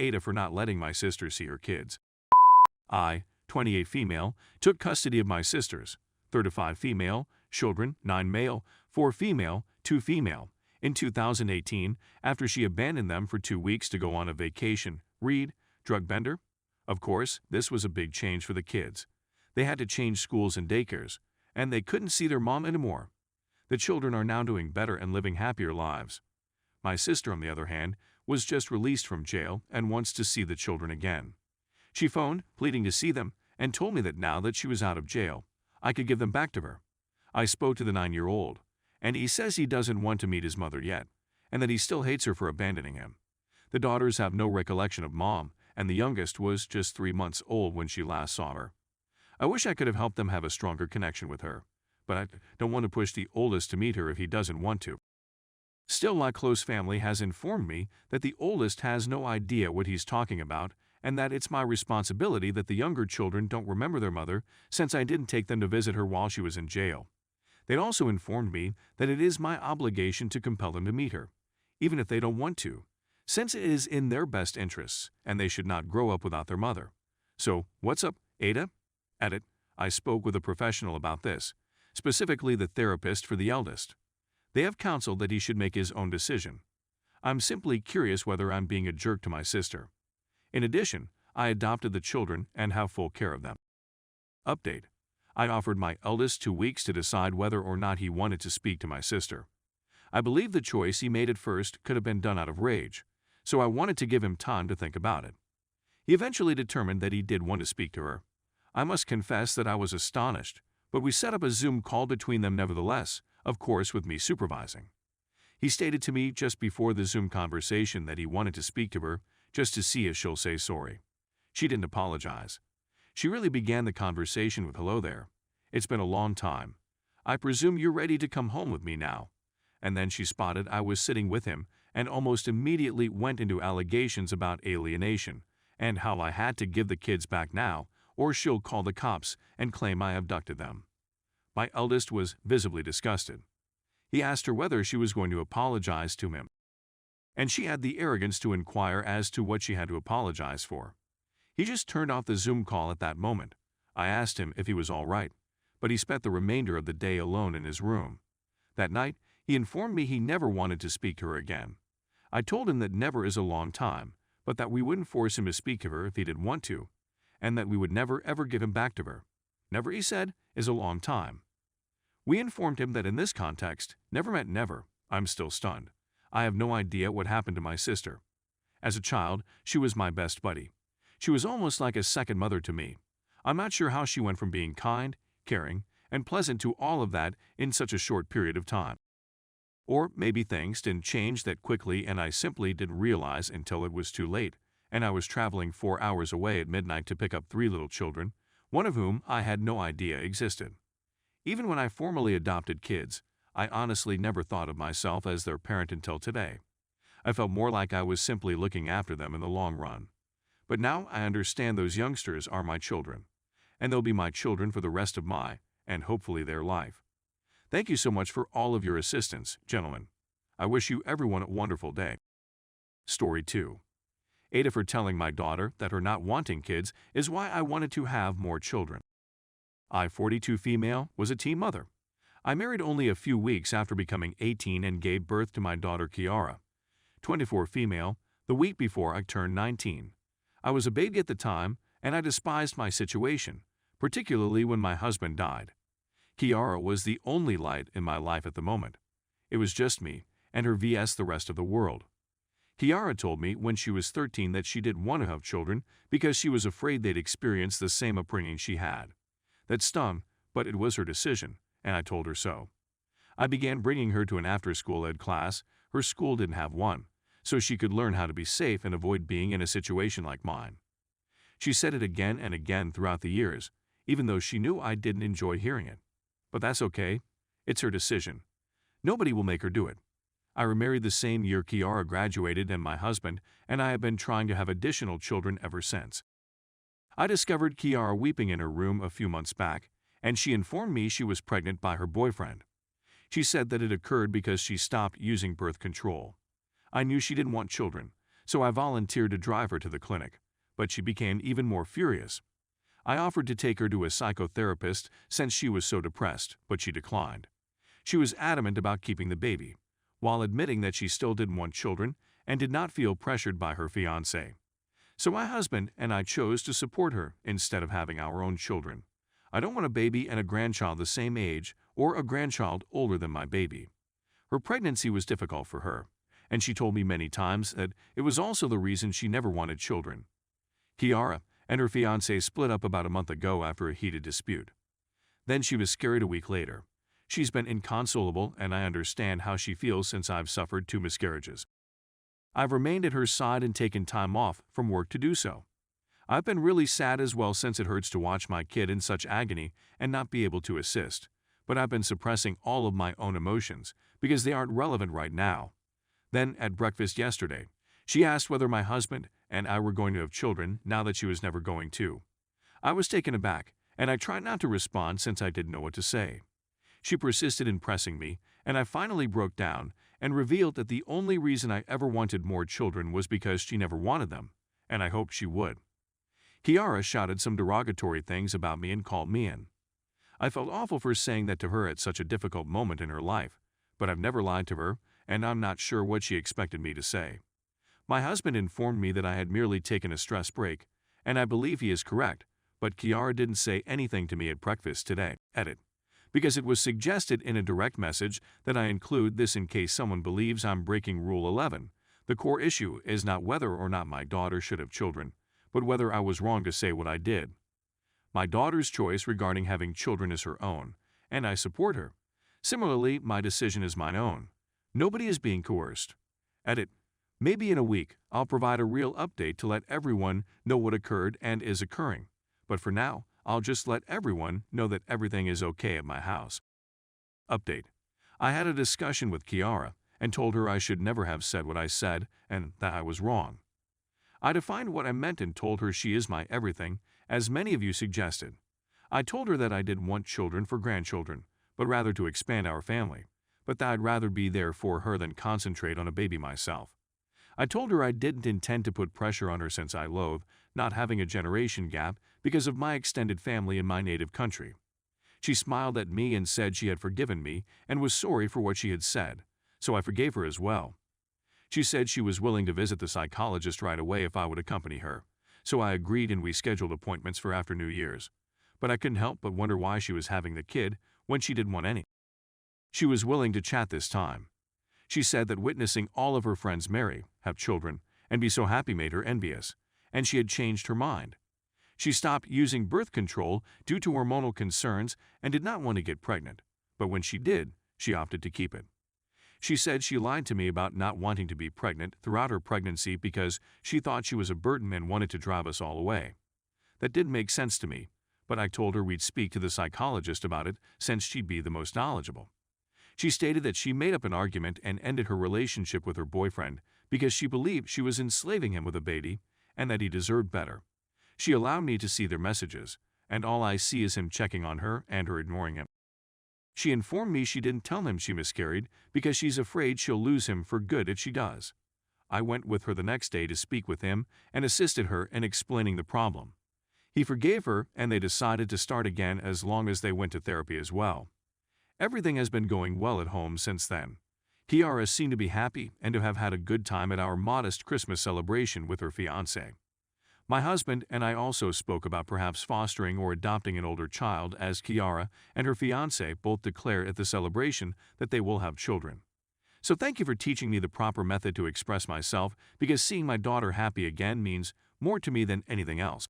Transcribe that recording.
Ada for not letting my sister see her kids. I, 28 female, took custody of my sisters, 35 female, children, 9 male, 4 female, 2 female, in 2018 after she abandoned them for 2 weeks to go on a vacation. Read, drug bender? Of course, this was a big change for the kids. They had to change schools and daycares, and they couldn't see their mom anymore. The children are now doing better and living happier lives. My sister, on the other hand, was just released from jail and wants to see the children again. She phoned, pleading to see them, and told me that now that she was out of jail, I could give them back to her. I spoke to the 9-year-old, and he says he doesn't want to meet his mother yet, and that he still hates her for abandoning him. The daughters have no recollection of mom, and the youngest was just 3 months old when she last saw her. I wish I could have helped them have a stronger connection with her, but I don't want to push the oldest to meet her if he doesn't want to. Still, my close family has informed me that the oldest has no idea what he's talking about and that it's my responsibility that the younger children don't remember their mother since I didn't take them to visit her while she was in jail. They'd also informed me that it is my obligation to compel them to meet her, even if they don't want to, since it is in their best interests and they should not grow up without their mother. So, what's up, Ada? Edit. I spoke with a professional about this, specifically the therapist for the eldest. They have counseled that he should make his own decision. I'm simply curious whether I'm being a jerk to my sister. In addition, I adopted the children and have full care of them. Update. I offered my eldest 2 weeks to decide whether or not he wanted to speak to my sister. I believe the choice he made at first could have been done out of rage, so I wanted to give him time to think about it. He eventually determined that he did want to speak to her. I must confess that I was astonished, but we set up a Zoom call between them nevertheless, of course with me supervising. He stated to me just before the Zoom conversation that he wanted to speak to her just to see if she'll say sorry. She didn't apologize. She really began the conversation with "Hello there. It's been a long time. I presume you're ready to come home with me now." And then she spotted I was sitting with him and almost immediately went into allegations about alienation and how I had to give the kids back now or she'll call the cops and claim I abducted them. My eldest was visibly disgusted. He asked her whether she was going to apologize to him, and she had the arrogance to inquire as to what she had to apologize for. He just turned off the Zoom call at that moment. I asked him if he was all right, but he spent the remainder of the day alone in his room. That night, he informed me he never wanted to speak to her again. I told him that never is a long time, but that we wouldn't force him to speak to her if he didn't want to, and that we would never ever give him back to her. Never, he said, is a long time. We informed him that in this context, never meant never. I'm still stunned. I have no idea what happened to my sister. As a child, she was my best buddy. She was almost like a second mother to me. I'm not sure how she went from being kind, caring, and pleasant to all of that in such a short period of time. Or maybe things didn't change that quickly and I simply didn't realize until it was too late, and I was traveling 4 hours away at midnight to pick up 3 little children, one of whom I had no idea existed. Even when I formally adopted kids, I honestly never thought of myself as their parent until today. I felt more like I was simply looking after them in the long run. But now I understand those youngsters are my children, and they'll be my children for the rest of my, and hopefully their life. Thank you so much for all of your assistance, gentlemen. I wish you everyone a wonderful day. Story 2. Ada for telling my daughter that her not wanting kids is why I wanted to have more children. I, 42 female, was a teen mother. I married only a few weeks after becoming 18 and gave birth to my daughter Kiara. 24 female, the week before I turned 19. I was a baby at the time, and I despised my situation, particularly when my husband died. Kiara was the only light in my life at the moment. It was just me, and her vs the rest of the world. Kiara told me when she was 13 that she didn't want to have children because she was afraid they'd experience the same upbringing she had. That stung, but it was her decision, and I told her so. I began bringing her to an after-school ed class. Her school didn't have one, so she could learn how to be safe and avoid being in a situation like mine. She said it again and again throughout the years, even though she knew I didn't enjoy hearing it. But that's okay. It's her decision. Nobody will make her do it. I remarried the same year Kiara graduated and my husband, and I have been trying to have additional children ever since. I discovered Kiara weeping in her room a few months back, and she informed me she was pregnant by her boyfriend. She said that it occurred because she stopped using birth control. I knew she didn't want children, so I volunteered to drive her to the clinic, but she became even more furious. I offered to take her to a psychotherapist since she was so depressed, but she declined. She was adamant about keeping the baby, while admitting that she still didn't want children and did not feel pressured by her fiancé. So my husband and I chose to support her instead of having our own children. I don't want a baby and a grandchild the same age or a grandchild older than my baby. Her pregnancy was difficult for her, and she told me many times that it was also the reason she never wanted children. Kiara and her fiancé split up about a month ago after a heated dispute. Then she was scared a week later. She's been inconsolable, and I understand how she feels since I've suffered 2 miscarriages. I've remained at her side and taken time off from work to do so. I've been really sad as well since it hurts to watch my kid in such agony and not be able to assist, but I've been suppressing all of my own emotions because they aren't relevant right now. Then, at breakfast yesterday, she asked whether my husband and I were going to have children now that she was never going to. I was taken aback, and I tried not to respond since I didn't know what to say. She persisted in pressing me, and I finally broke down and revealed that the only reason I ever wanted more children was because she never wanted them, and I hoped she would. Kiara shouted some derogatory things about me and called me in. I felt awful for saying that to her at such a difficult moment in her life, but I've never lied to her, and I'm not sure what she expected me to say. My husband informed me that I had merely taken a stress break, and I believe he is correct, but Kiara didn't say anything to me at breakfast today. Edit. Because it was suggested in a direct message that I include this in case someone believes I'm breaking Rule 11. The core issue is not whether or not my daughter should have children, but whether I was wrong to say what I did. My daughter's choice regarding having children is her own, and I support her. Similarly, my decision is mine own. Nobody is being coerced. Edit. Maybe in a week, I'll provide a real update to let everyone know what occurred and is occurring. But for now, I'll just let everyone know that everything is okay at my house. Update. I had a discussion with Kiara and told her I should never have said what I said and that I was wrong. I defined what I meant and told her she is my everything, as many of you suggested. I told her that I didn't want children for grandchildren, but rather to expand our family, but that I'd rather be there for her than concentrate on a baby myself. I told her I didn't intend to put pressure on her since I loathe not having a generation gap because of my extended family in my native country. She smiled at me and said she had forgiven me and was sorry for what she had said, so I forgave her as well. She said she was willing to visit the psychologist right away if I would accompany her, so I agreed and we scheduled appointments for after New Year's. But I couldn't help but wonder why she was having the kid when she didn't want any. She was willing to chat this time. She said that witnessing all of her friends marry, have children, and be so happy made her envious, and she had changed her mind. She stopped using birth control due to hormonal concerns and did not want to get pregnant, but when she did, she opted to keep it. She said she lied to me about not wanting to be pregnant throughout her pregnancy because she thought she was a burden and wanted to drive us all away. That didn't make sense to me, but I told her we'd speak to the psychologist about it since she'd be the most knowledgeable. She stated that she made up an argument and ended her relationship with her boyfriend because she believed she was enslaving him with a baby and that he deserved better. She allowed me to see their messages, and all I see is him checking on her and her ignoring him. She informed me she didn't tell him she miscarried because she's afraid she'll lose him for good if she does. I went with her the next day to speak with him and assisted her in explaining the problem. He forgave her and they decided to start again as long as they went to therapy as well. Everything has been going well at home since then. Kiara seemed to be happy and to have had a good time at our modest Christmas celebration with her fiancé. My husband and I also spoke about perhaps fostering or adopting an older child, as Kiara and her fiancé both declare at the celebration that they will have children. So thank you for teaching me the proper method to express myself, because seeing my daughter happy again means more to me than anything else.